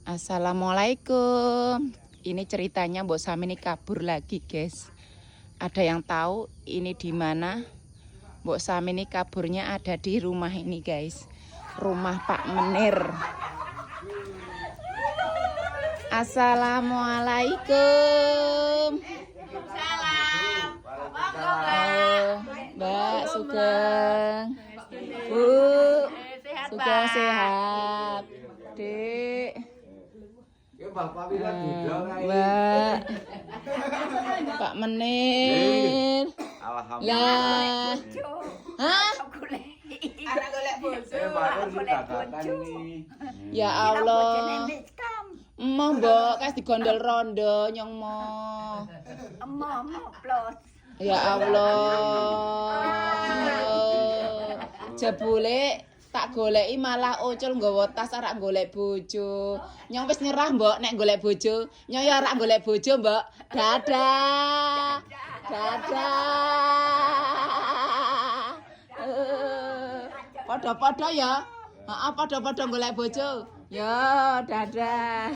Assalamualaikum. Ini ceritanya Mbok Sam ini kabur lagi, guys. Ada yang tahu ini di mana? Mbok Sam ini kaburnya ada di rumah ini, guys. Rumah Pak Menir. Assalamualaikum. Mbak Sugeng. Bu, Sugeng sehat. Dek. Mbak Pak Menir. Alhamdulillah. Hah? Anak golek bojo. Ya Allah. Emoh mbok kas digondol rondo nyong mo. Emoh plus. Ya Allah. Jebule tak goleki malah ucul nggawa tas arak golek bojo. Nyong wis nyerah mbok nek golek bojo. Nyong ya arak golek bojo, Mbok. Dadah. Dadah. Padha-padha ya. Heeh, padha-padha golek bojo. Ya, dadah.